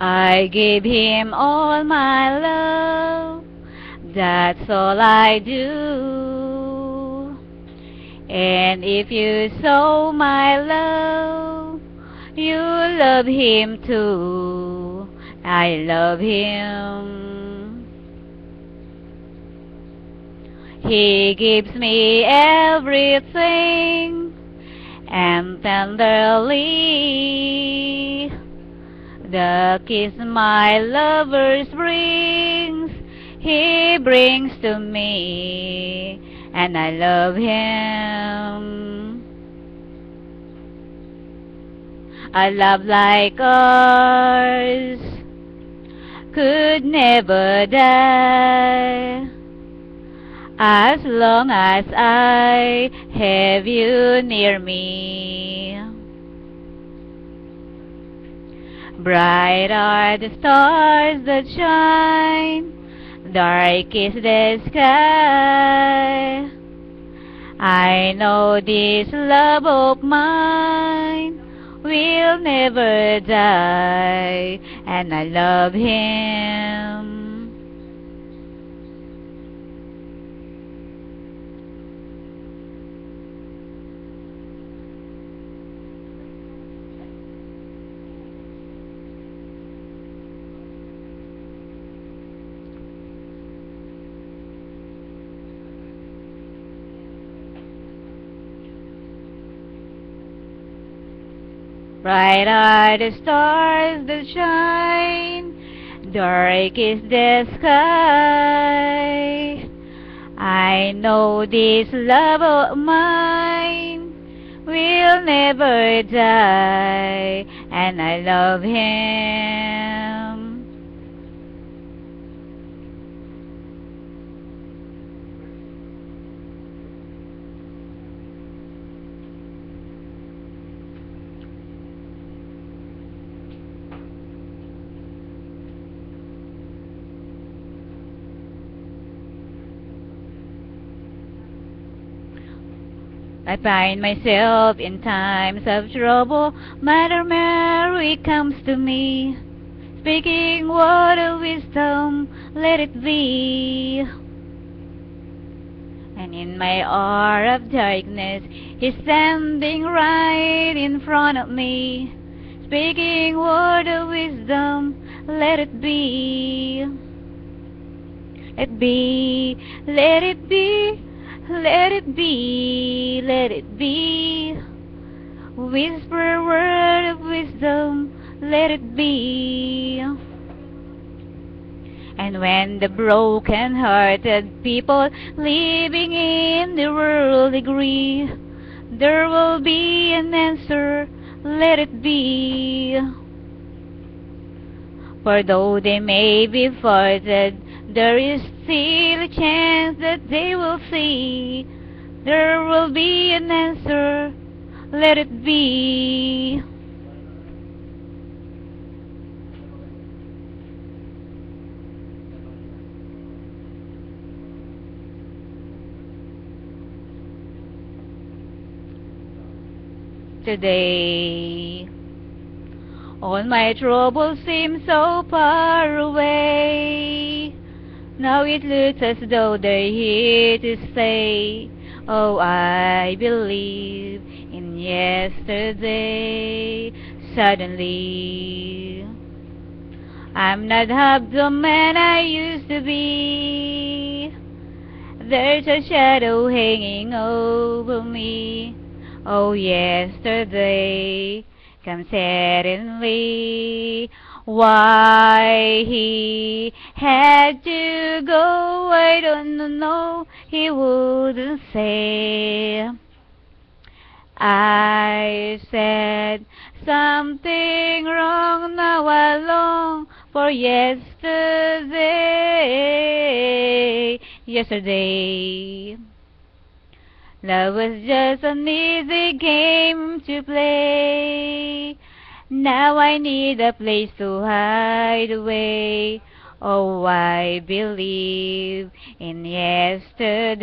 I gave him all my love, that's all I do. And if you saw my love, you love him too. I love him. He gives me everything, and tenderly the kiss my lover brings, he brings to me, and I love him. A love like ours could never die, as long as I have you near me. Bright are the stars that shine, dark is the sky. I know this love of mine will never die, and I love him. Bright are the stars that shine, dark is the sky. I know this love of mine will never die, and I love him. I find myself in times of trouble, Mother Mary comes to me, speaking word of wisdom, let it be. And in my hour of darkness, He's standing right in front of me, speaking word of wisdom, let it be. Let be, let it be. Let it be, let it be. Whisper a word of wisdom, let it be. And when the broken-hearted people living in the world agree, there will be an answer, let it be. For though they may be parted, there is still a chance that they will see. There will be an answer, let it be. Today, all my troubles seem so far away. Now it looks as though they're here to stay. Oh, I believe in yesterday. Suddenly, I'm not half the man I used to be. There's a shadow hanging over me. Oh, yesterday comes suddenly. Why he had to go, I don't know, he wouldn't say. I said something wrong, now I long for yesterday. Yesterday, love was just an easy game to play. Now I need a place to hide away. Oh, I believe in yesterday.